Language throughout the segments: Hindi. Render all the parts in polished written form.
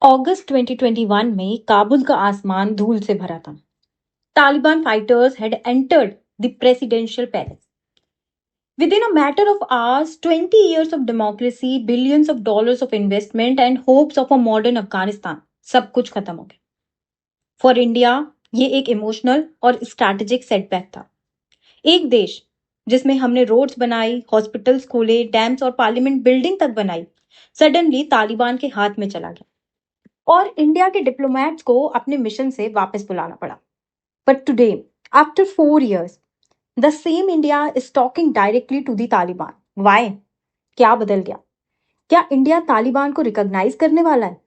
अगस्त 2021 में काबुल का आसमान धूल से भरा था। Taliban fighters had entered the presidential palace. Within a matter of hours, 20 years of democracy, billions of dollars of investment and hopes of a modern Afghanistan, सब कुछ खत्म हो गया। फॉर इंडिया ये एक इमोशनल और स्ट्रैटेजिक सेटबैक था। एक देश जिसमें हमने रोड्स बनाई, हॉस्पिटल्स खोले, डैम्स और पार्लियामेंट बिल्डिंग तक बनाई, सडनली तालिबान के हाथ में चला गया और इंडिया के डिप्लोमेट्स को अपने मिशन से वापस बुलाना पड़ा। But today, after 4 years, the same India is talking directly to the Taliban. Why? क्या बदल गया? क्या इंडिया तालिबान को रिकॉग्नाइज करने वाला है?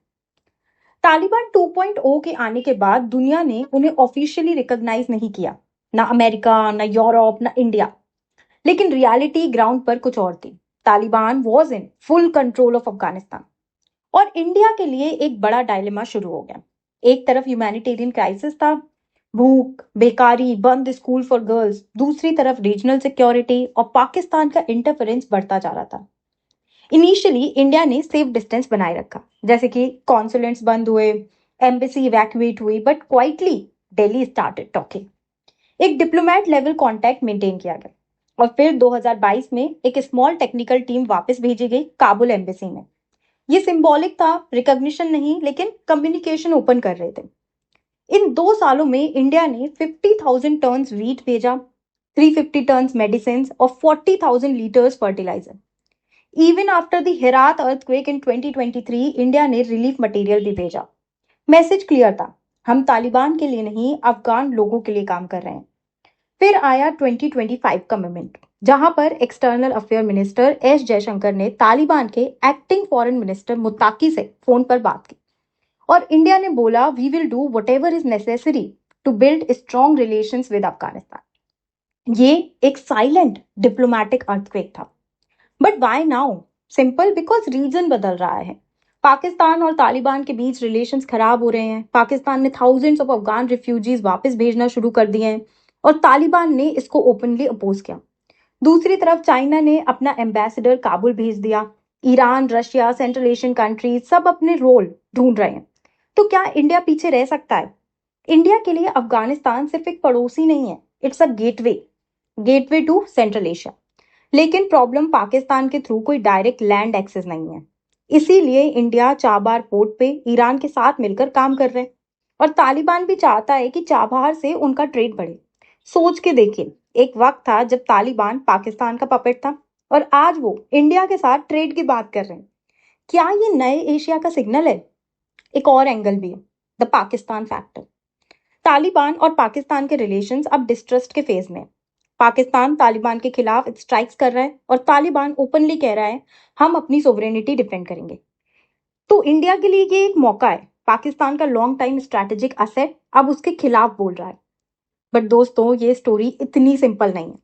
तालिबान 2.0 के आने के बाद दुनिया ने उन्हें ऑफिशियली रिकॉग्नाइज नहीं किया, ना अमेरिका, ना यूरोप, ना इंडिया। लेकिन रियलिटी ग्राउंड पर कुछ और थी। Taliban was in full control of Afghanistan और इंडिया के लिए एक बड़ा डायलेमा शुरू हो गया। एक तरफ ह्यूमैनिटेरियन क्राइसिस था, भूख, बेकारी, बंद स्कूल फॉर गर्ल्स। दूसरी तरफ रीजनल सिक्योरिटी और पाकिस्तान का इंटरफेरेंस बढ़ता जा रहा था। इनिशियली इंडिया ने सेफ डिस्टेंस बनाए रखा, जैसे कि कॉन्सुलेट्स बंद हुए, एम्बेसी इवैक्यूएट हुई, but quietly Delhi started talking. एक डिप्लोमेट लेवल कांटेक्ट मेंटेन किया गया और फिर 2022 में एक स्मॉल टेक्निकल टीम वापस भेजी गई काबुल एम्बेसी में। ये सिंबॉलिक था, रिकॉग्निशन नहीं, लेकिन कम्युनिकेशन ओपन कर रहे थे। इन 2 सालों में इंडिया ने 50,000 टन वीट भेजा, 350 टन मेडिसिन और 40,000 litres fertiliser. Even after the Herat earthquake in 2023, India ने रिलीफ मटेरियल भी भेजा। मैसेज क्लियर था, हम तालिबान के लिए नहीं, अफगान लोगों के लिए काम कर रहे हैं। फिर आया 2025 का मोमेंट, जहां पर external affair minister S Jaishankar ने तालिबान के एक्टिंग फॉरेन मिनिस्टर मुत्ताकी से फोन पर बात की और इंडिया ने बोला, we will do whatever is necessary to build strong relations with Afghanistan. ये एक साइलेंट डिप्लोमेटिक अर्थक्वेक था। But why now? Simple, because region बदल रहा है। पाकिस्तान और तालिबान के बीच रिलेशंस खराब हो रहे हैं। पाकिस्तान ने थाउजेंड्स ऑफ अफगान रिफ्यूजीज वापस भेजना शुरू कर दिए हैं और तालिबान ने इसको ओपनली अपोज किया। दूसरी तरफ चाइना ने अपना एम्बेसडर काबुल भेज दिया। Iran, Russia, central Asian countries सब अपने रोल ढूंढ रहे हैं। तो क्या इंडिया पीछे रह सकता है? इंडिया के लिए अफगानिस्तान सिर्फ एक पड़ोसी नहीं है, it's a gateway to central Asia. लेकिन प्रॉब्लम पाकिस्तान के थ्रू कोई डायरेक्ट लैंड एक्सेस नहीं है। इसीलिए इंडिया चाबार पोर्ट पे ईरान के साथ मिलकर काम कर रहे हैं और तालिबान भी चाहता है कि चाबहार से उनका ट्रेड बढ़े। सोच के देखिए, एक वक्त था जब तालिबान पाकिस्तान का पपेट था और आज वो इंडिया के साथ ट्रेड की बात कर रहे हैं। क्या ये नए एशिया का सिग्नल है? एक और एंगल भी है, द पाकिस्तान फैक्टर। तालिबान और पाकिस्तान के रिलेशंस अब डिस्ट्रस्ट के फेज में। पाकिस्तान तालिबान के खिलाफ स्ट्राइक्स कर रहा है और तालिबान ओपनली कह रहा है, हम अपनी सोवरेनिटी डिफेंड करेंगे। तो इंडिया के लिए ये एक मौका है। पाकिस्तान का लॉन्ग टाइम स्ट्रैटेजिक असेट अब उसके खिलाफ बोल रहा है। बट दोस्तों, ये स्टोरी इतनी सिंपल नहीं है।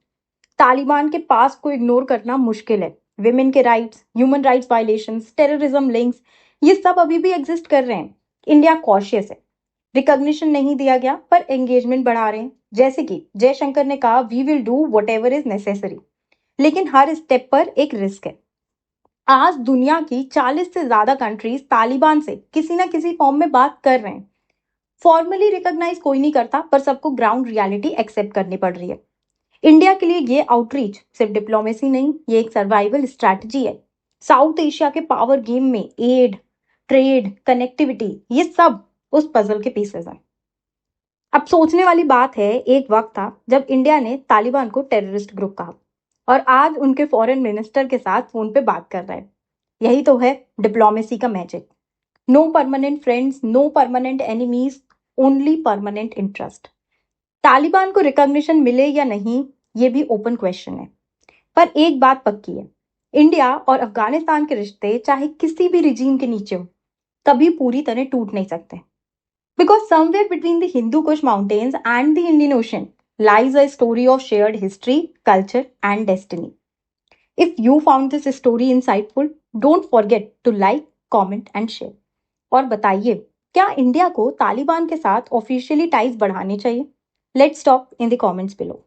तालिबान के पास को इग्नोर करना मुश्किल है। विमेन के rights, human rights violations, terrorism links, ये सब अभी भी एग्जिस्ट कर रहे हैं। इंडिया कॉशियस है। रिकॉग्निशन नहीं दिया गया पर एंगेजमेंट बढ़ा रहे हैं। जैसे कि जयशंकर ने कहा, we will do whatever is necessary. लेकिन हर स्टेप पर एक रिस्क है। आज दुनिया की 40 से ज्यादा कंट्रीज तालिबान से किसी ना किसी फॉर्म में बात कर रहे हैं। फॉर्मली रिकॉग्नाइज कोई नहीं करता, पर सबको ग्राउंड रियलिटी एक्सेप्ट करनी पड़ रही है। इंडिया के लिए ये आउटरीच सिर्फ डिप्लोमेसी नहीं, ये एक सर्वाइवल स्ट्रैटेजी है। साउथ एशिया के पावर गेम में एड, ट्रेड, कनेक्टिविटी, ये सब उस पजल के पीसेस हैं। अब सोचने वाली बात है, एक वक्त था जब इंडिया ने तालिबान को टेररिस्ट ग्रुप कहा और आज उनके फॉरेन मिनिस्टर के साथ फोन पे बात कर रहे हैं। यही तो है डिप्लोमेसी का magic. No permanent friends, no permanent enemies, only permanent interest. Taliban को रिकॉग्निशन मिले या नहीं, ये भी ओपन क्वेश्चन है। पर एक बात पक्की है, इंडिया और अफगानिस्तान के रिश्ते चाहे किसी भी रिजीम के नीचे हो, कभी पूरी तरह टूट नहीं सकते। Because somewhere between the Hindu Kush Mountains and the Indian Ocean lies a story of shared history, culture, and destiny. If you found this story insightful, don't forget to like, comment, and share. और बताइए, क्या इंडिया को तालिबान के साथ ऑफिशियली टाइज बढ़ाने चाहिए? Let's talk in the comments below.